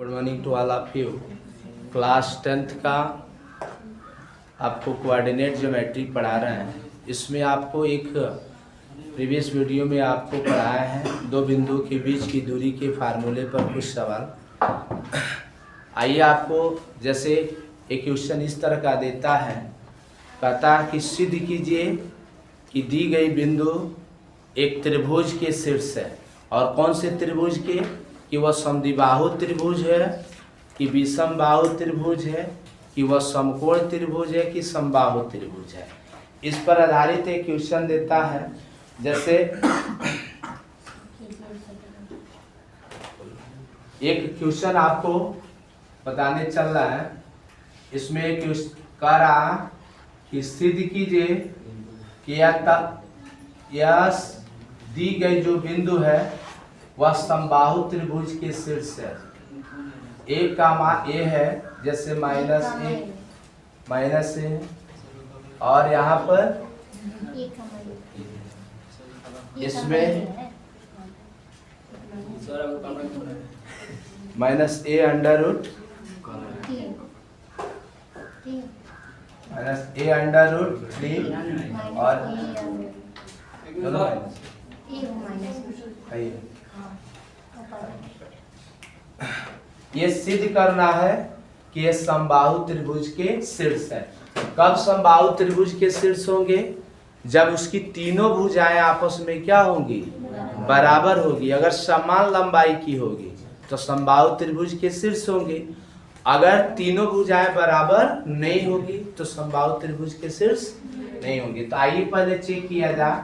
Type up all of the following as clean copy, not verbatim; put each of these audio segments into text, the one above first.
Good morning to all of you. Class 10th का आपको coordinate geometry पढ़ा रहे हैं। इसमें आपको एक प्रीवियस वीडियो में आपको पढ़ाया है दो बिंदु के बीच की दूरी के फार्मूले पर कुछ सवाल। आइए आपको जैसे एक क्वेश्चन इस तरह का देता है, कहता है कि सिद्ध कीजिए कि दी गई बिंदु एक त्रिभुज के शीर्ष है। और कौन से त्रिभुज के? कि वह समद्विबाहु त्रिभुज है, कि विषमबाहु त्रिभुज है, कि वह समकोण त्रिभुज है, कि समबाहु त्रिभुज है। इस पर आधारित एक क्वेश्चन देता है। जैसे एक क्वेश्चन आपको बताने चल रहा है, इसमें कह रहा कि सिद्ध कीजिए कि यह दी गई जो बिंदु है वह समबाहु त्रिभुज के शीर्ष है। ए का मान ए है, जैसे माइनस ए, और यहाँ पर इसमें माइनस ए अंडर रूट थ्री और ये सिद्ध करना है कि ये समबाहु त्रिभुज के शीर्ष है। कब समबाहु त्रिभुज के शीर्ष होंगे? जब उसकी तीनों भुजाएं आपस में क्या होंगी? बराबर होगी। अगर समान लंबाई की होगी तो समबाहु त्रिभुज के शीर्ष होंगे। अगर तीनों भुजाएं बराबर नहीं होगी तो समबाहु त्रिभुज के शीर्ष नहीं होंगे। तो आइए पहले चेक किया जाए।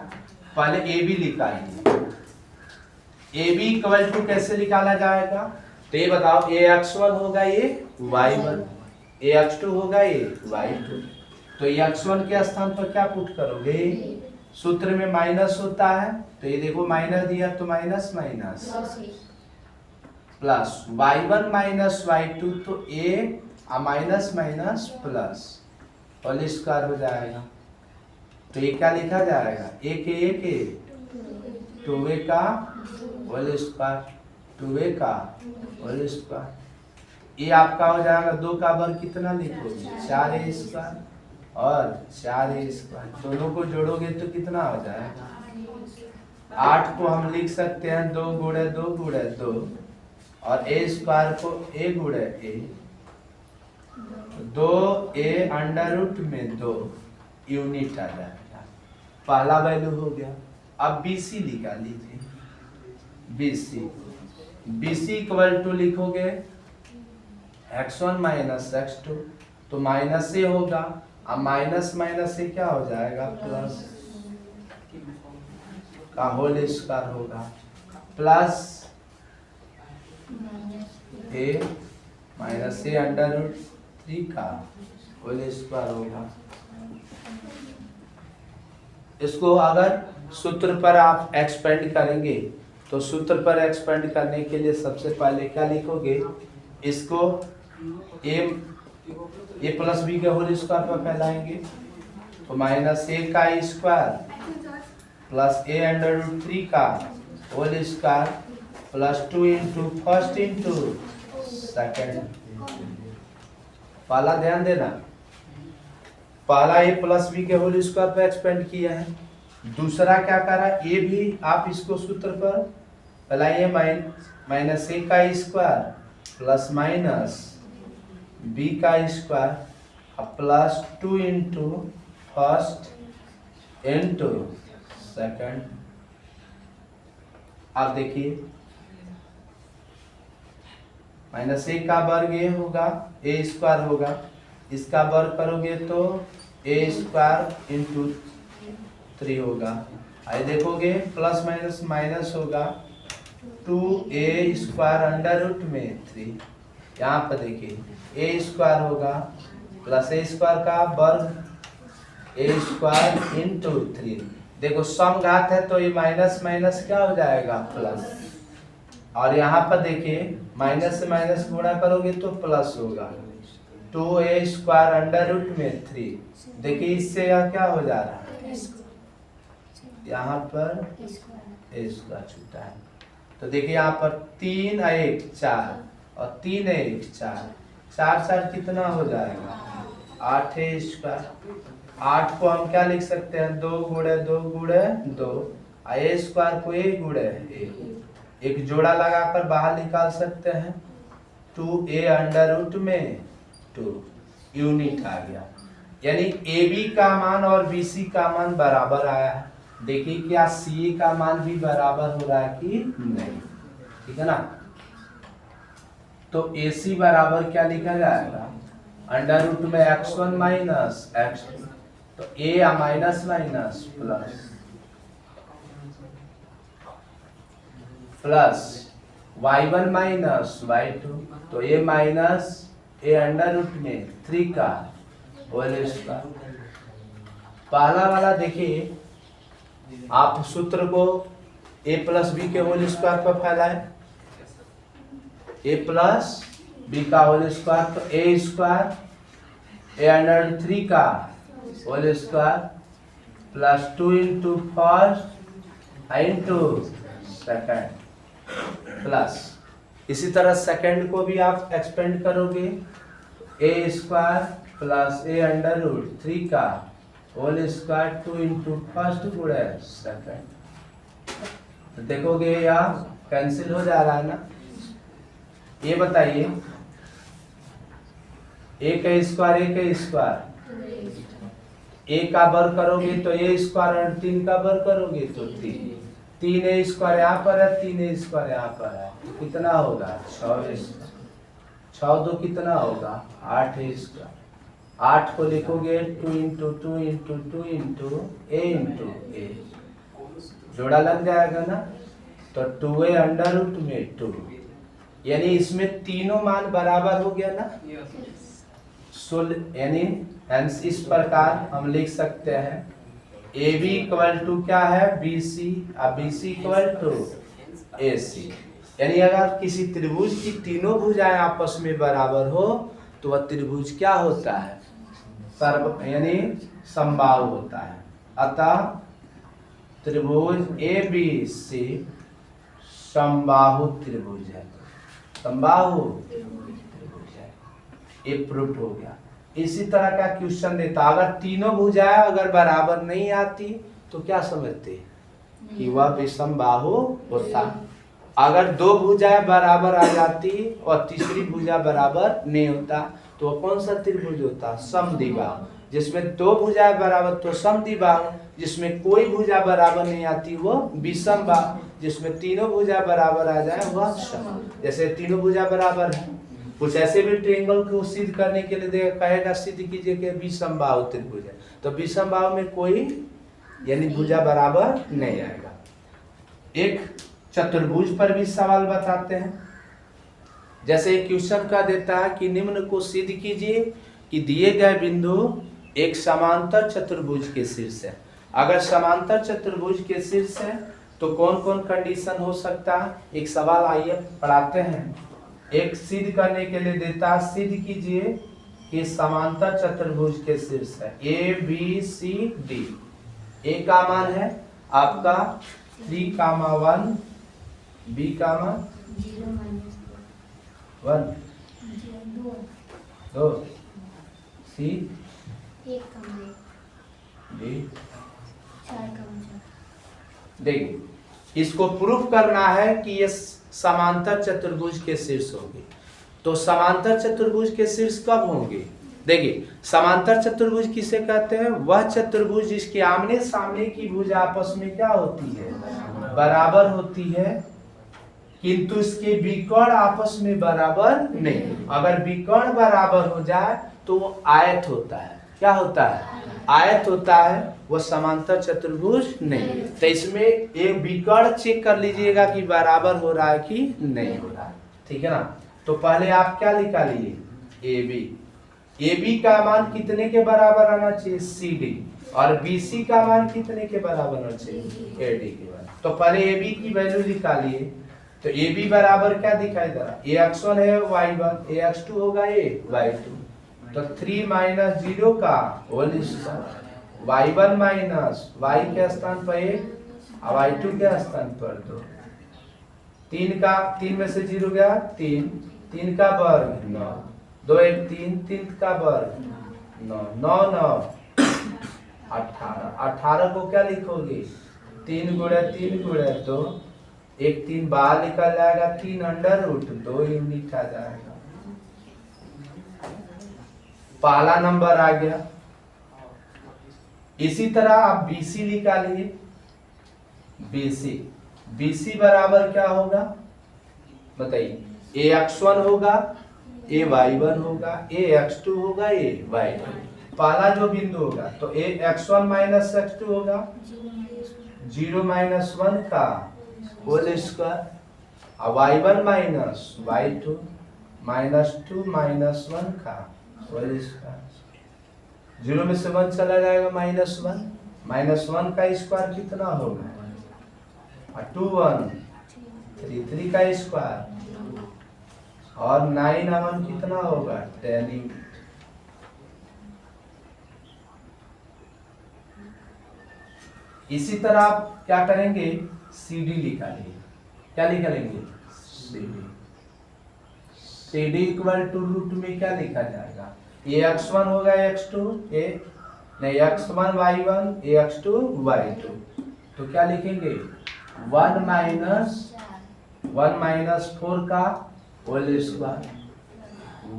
पहले ए बी निकालिए। ए बी इक्वल टू कैसे निकाला जाएगा? तो ये बताओ, ए x1 होगा ये y1, ए x2 होगा ये y2। तो ये x1 के स्थान पर क्या पुट करोगे? सूत्र में माइनस होता है, तो ये देखो माइनस दिया तो minus minus plus y1 minus y2, तो a minus minus plus whole square हो जाएगा। तो ये क्या लिखा जाएगा? ए के 2a का होल स्क्वायर, 2a का होल स्क्वायर। ये आपका हो जाएगा 2 का वर्ग कितना लिखोगे? 4a स्क्वायर और 4a स्क्वायर। दोनों को जोड़ोगे तो कितना हो जाएगा? 8 को हम लिख सकते हैं 2 गुणे 2 गुणे 2, और a स्क्वायर को a गुणे a, 2a अंडर रूट में 2 यूनिट आ जाएगा। पहला वैल्यू हो गया। अब BC निकाल लीजिए। BC इक्वल टू लिखोगे x1 माइनस x2, तो माइनस ए होगा। अब माइनस माइनस से क्या हो जाएगा? प्लस का होल स्क्वायर होगा, प्लस ए माइनस ए अंडर रूट 3 का होल स्क्वायर होगा। इसको अगर सूत्र पर आप एक्सपेंड करेंगे तो सूत्र पर एक्सपेंड करने के लिए सबसे पहले क्या लिखोगे? इसको ए प्लस बी के होल स्क्वायर पर फैलाएंगे, तो माइनस ए का square plus A under root 3 का whole square plus 2 into first into second. पहला ध्यान देना, पहला ए प्लस बी के होल स्क्वायर पर एक्सपेंड किया है। दूसरा क्या करा? ए भी आप इसको सूत्र पर फैलाइए, माइनस ए का स्क्वायर प्लस माइनस बी का square plus 2 into first into second. आप देखिए, माइनस ए का वर्ग ए होगा, ए स्क्वायर होगा, इसका वर्ग करोगे तो ए स्क्वायर इंटू 3 होगा। आइए देखोगे प्लस माइनस माइनस होगा, 2a स्क्वायर अंडर रूट में 3। यहाँ पर देखिए a स्क्वायर होगा प्लस a स्क्वायर का वर्ग a स्क्वायर इंटू 3। देखो सम घात है तो ये माइनस माइनस क्या हो जाएगा? प्लस। और यहाँ पर देखिए माइनस से माइनस गुणा करोगे तो प्लस होगा, 2a स्क्वायर अंडर रूट में 3। देखिए इससे यह क्या हो जा रहा है? यहाँ पर a स्क्वायर छूटा है। तो देखिए यहाँ पर 3 1 4 और 3 1 4, 4 4 कितना हो जाएगा 8 स्क्वायर। 8 को हम क्या लिख सकते हैं 2 गुणे 2 गुणे 2, ए स्क्वायर को ए गुणे एक जोड़ा लगाकर बाहर निकाल सकते हैं 2a अंडर रूट में 2 यूनिट आ गया। यानी AB का मान और BC का मान बराबर आया है। देखिए क्या CA का मान भी बराबर हो रहा है कि नहीं, ठीक है ना। तो AC बराबर क्या लिखा जाएगा अंडर रूट में x1 माइनस x2, तो A minus minus plus y1 minus y2, तो A minus A under root में 3 का होल स्क्वायर। पहला वाला देखिए आप सूत्र को a प्लस बी के होल स्क्वायर पर फैलाएं, a प्लस बी का होल स्क्वायर, तो a स्क्वायर a अंडर 3 का whole square plus 2 into first into second plus इसी तरह सेकेंड को भी आप एक्सपेंड करोगे a square plus a under root 3 का होल स्क्वायर 2 इंटू फर्स्ट गुणे सेकेंड। तो देखोगे यहाँ कैंसिल हो जा रहा है ना। ये बताइए a का स्क्वायर a का वर्ग करोगे तो a स्क्वायर और 3 का वर्ग करोगे तो 3 a स्क्वायर यहाँ पर है 3 a स्क्वायर यहाँ पर है, तो कितना होगा 6 6 2 कितना होगा 8 a स्क्वायर। 8 को लिखोगे 2 इंटू 2 इंटू 2 इंटू a जोड़ा लग जाएगा ना, तो 2a अंडर रूट में 2, यानी इसमें तीनों मान बराबर हो गया ना। यानी इस प्रकार हम लिख सकते हैं AB इक्वल टू क्या है BC और BC इक्वल टू AC। यानी अगर किसी त्रिभुज की तीनों भुजाएं आपस में बराबर हो तो वह त्रिभुज क्या होता है यानी समबाहु होता है। अतः त्रिभुज ABC समबाहु त्रिभुज है, समबाहु त्रिभुज है, ये प्रूफ हो गया। इसी तरह का क्वेश्चन देता अगर तीनों भुजाएं अगर बराबर नहीं आती तो क्या समझते कि वह विषमबाहु होता। अगर दो भुजाएं बराबर आ जाती और तीसरी भुजा बराबर नहीं होता तो कौन सा त्रिभुज होता समद्विबाहु। जिसमें दो भुजाएं बराबर तो समद्विबाहु, जिसमें कोई भुजा बराबर नहीं आती वो विषमबाहु, जिसमें तीनों भुजा बराबर आ जाए वह सम। जैसे तीनों भुजा बराबर है, कुछ ऐसे भी ट्रायंगल को सिद्ध करने के लिए कहेगा सिद्ध कीजिए कि विषमबाहु त्रिभुज है, तो विषमबाहु में कोई यानी भुजा बराबर नहीं आएगा। एक चतुर्भुज पर भी सवाल बताते हैं। जैसे क्वेश्चन का देता है कि निम्न को सिद्ध कीजिए कि दिए गए बिंदु एक समांतर चतुर्भुज के शीर्ष है। अगर समांतर चतुर्भुज के शीर्ष है तो कौन कौन कंडीशन हो सकता है, एक सवाल आइए पढ़ाते हैं। एक सिद्ध करने के लिए देता है सिद्ध कीजिए कि समांतर चतुर्भुज के शीर्ष है ABCD। A का मान है आपका 3, 1, B का मान 1, 2, C D। देखिए इसको प्रूफ करना है कि ये समांतर चतुर्भुज के शीर्ष होंगे। तो समांतर चतुर्भुज के शीर्ष कब होंगे? देखिए समांतर चतुर्भुज किसे कहते हैं? वह चतुर्भुज जिसके आमने सामने की भुजा आपस में क्या होती है बराबर होती है, किंतु इसके विकर्ण आपस में बराबर नहीं। अगर विकर्ण बराबर हो जाए तो वो आयत होता है। क्या होता है? आयत होता है, वो समांतर चतुर्भुज नहीं। तो इसमें एक विकर्ण चेक कर लीजिएगा कि बराबर हो रहा है कि नहीं हो रहा है, ठीक है ना। तो पहले आप क्या निकालिए AB का मान कितने के बराबर आना चाहिए CD, और BC का मान कितने के बराबर आना चाहिए AD के बराबर। तो पहले AB की वैल्यू निकालिए। तो AB बराबर क्या दिखाई दे रहा है? AX1 है Y1, AX2 होगा Y2। तो 3 - 0 का whole square, Y1 minus Y के स्थान पर 1 और Y2 के स्थान पर 2। 3 में से 0 गया 3, 3 का वर्ग 9, 2 1 3, 3 का वर्ग 9, 9 9 18, 18 को क्या लिखोगे 3 गुणे 3 गुणे 2, 1 3 बाहर निकल जाएगा, 3 अंडर रूट 2 यूनिट आ जाएगा। पहला नंबर आ गया। इसी तरह आप BC निकालिए। BC बराबर क्या होगा बताइए, AX1 होगा, AY1 होगा, AX2 होगा, AY2। पहला जो बिंदु होगा तो AX1 माइनस X2 होगा, 0 माइनस 1 का whole square, Y1 minus Y2 minus 2 minus 1 का होल स्क्वायर, 0 में से 1 चला जाएगा माइनस 1, माइनस 1 का स्क्वायर कितना होगा 2 1 3 3 का स्क्वायर, और 9 1 कितना होगा 10। इसी तरह आप क्या करेंगे, CD निकालिए। क्या निकालेंगे CD इक्वल टू रूट में क्या लिखा जाएगा, AX1 होगा AX2 नहीं X1 Y1 AX2 Y2, तो क्या लिखेंगे 1 माइनस 4 का whole square,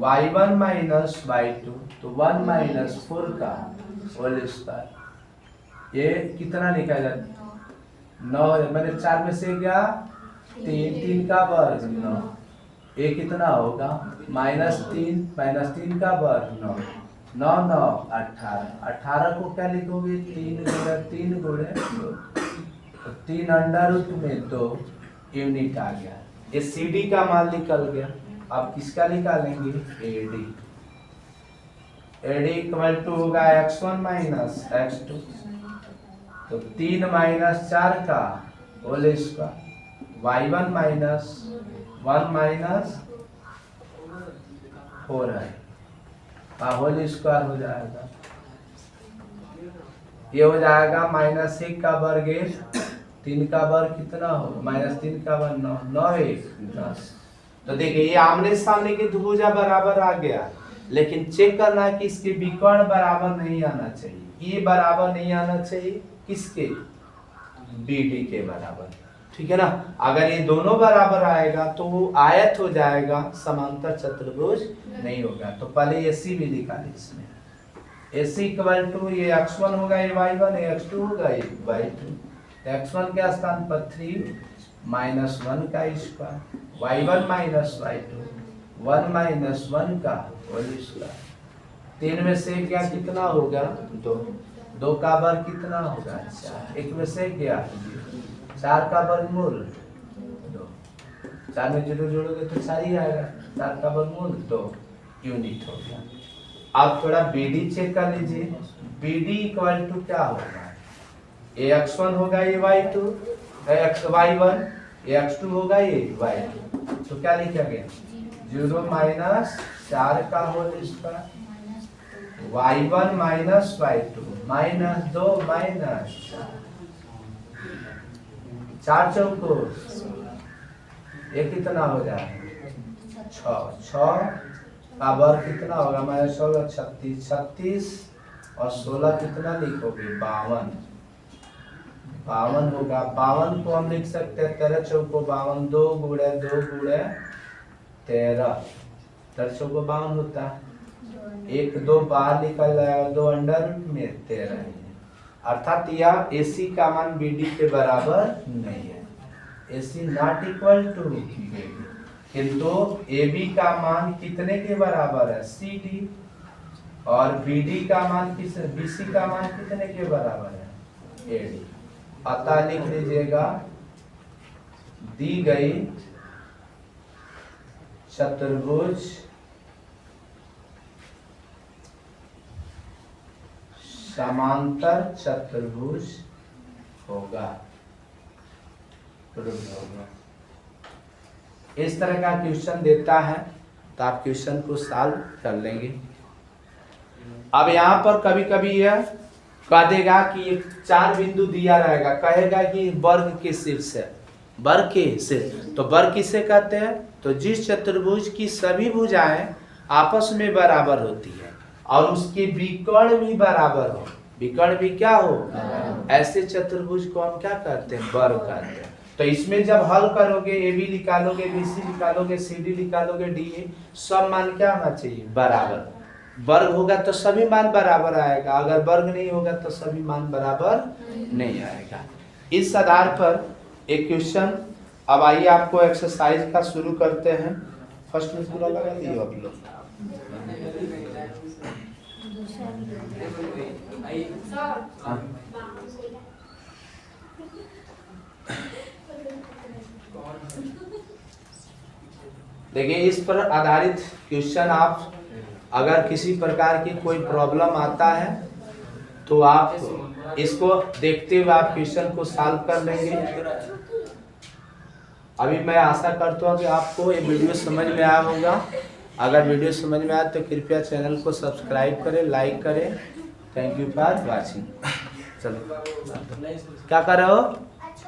Y1 minus Y2 तो 1 माइनस 4 का होल स्क्वायर, ये कितना लिखा जाता 9, मैंने 4 में से गया 3, 3 का वर्ग 9, ये कितना होगा माइनस 3 का वर्ग 9, 9 9 18, 18 को क्या लिखोगे 3 गुणे 2, तो 3 अंडर रूट में 2 यूनिट आ गया। ये CD का मान निकल गया। अब किसका निकालेंगे AD इक्वल टू होगा X1 माइनस X2, तो 3 माइनस 4 का whole square, Y1 minus 1 minus 4 है का होल स्क्वायर हो जाएगा, ये हो जाएगा माइनस 1 का वर्ग 3 का वर्ग कितना हो माइनस 3 का वर्ग 9, 9 1 10। तो देखिए ये आमने सामने की भुजा बराबर आ गया, लेकिन चेक करना है कि इसके विकर्ण बराबर नहीं आना चाहिए, ये बराबर नहीं आना चाहिए किसके BD के बराबर, ठीक है ना। अगर ये दोनों बराबर आएगा तो वो आयत हो जाएगा, समांतर चतुर्भुज नहीं होगा। तो पहले AC भी निकाले इसमें, AC इक्वल टू ये X1 होगा ये Y1, ये X2 होगा ये Y2, X1 के स्थान पर 3 माइनस 1 का square, Y1 minus Y2 1 minus 1 का होल स्क्वायर, 3 में से क्या कितना होगा 2, 2 का वर्ग कितना होगा 4, 1 में से क्या 4 का वर्गमूल 2, 4 में 0 जोड़ोगे तो 4 ही आएगा, 4 का वर्गमूल 2 यूनिट हो गया। अब थोड़ा BD चेक कर लीजिए, BD इक्वल टू क्या होगा, AX1 होगा ये Y2 Y1, AX2 होगा ये Y2, तो क्या लिखा गया 0 माइनस 4 का whole square, Y1 minus Y2 minus 2 minus 4 चौको ये कितना हो जाएगा 6 का वर्ग कितना होगा माइनस 16 36, 36 और 16 कितना लिखोगे 52, 52 होगा। 52 को हम लिख सकते हैं 13 चौको 52, 2 गुणे 2 गुणे 13, 13 चौको 52 होता है, 1 2 बाहर निकल जाएगा, 2 अंडर रूट में 13 है, अर्थात यह AC का मान BD के बराबर नहीं है, AC not equal to BD, किंतु AB का मान कितने के बराबर है CD, और BD का मान BC का मान कितने के बराबर है AD। अतः लिख लीजिएगा दी गई चतुर्भुज समांतर चतुर्भुज होगा। इस तरह का क्वेश्चन देता है तो आप क्वेश्चन को सॉल्व कर लेंगे। अब यहाँ पर कभी कभी यह कह देगा कि 4 बिंदु दिया रहेगा, कहेगा कि वर्ग के शीर्ष है, वर्ग के शीर्ष। तो वर्ग किसे कहते हैं? तो जिस चतुर्भुज की सभी भुजाएं आपस में बराबर होती है और उसके विकर्ण भी बराबर हो, विकर्ण भी क्या हो, ऐसे चतुर्भुज को हम क्या करते हैं? वर्ग कहते हैं। तो इसमें जब हल करोगे, ए बी निकालोगे, बी सी निकालोगे, सी डी निकालोगे, डी ए, सब मान क्या होना चाहिए? बराबर। वर्ग होगा तो सभी मान बराबर आएगा, अगर वर्ग नहीं होगा तो सभी मान बराबर नहीं आएगा। इस आधार पर एक क्वेश्चन, अब आइए आपको एक्सरसाइज का शुरू करते हैं। फर्स्ट में पूरा लगा दिए आप लोग। हाँ। देखिए, इस पर आधारित क्वेश्चन, आप अगर किसी प्रकार की कोई प्रॉब्लम आता है तो आप इसको देखते हुए आप क्वेश्चन को सॉल्व कर लेंगे। अभी मैं आशा करता हूँ कि आपको ये वीडियो समझ में आया होगा। अगर वीडियो समझ में आया तो कृपया चैनल को सब्सक्राइब करें, लाइक करें। Thank you for watching. चलो, क्या कर रहे हो?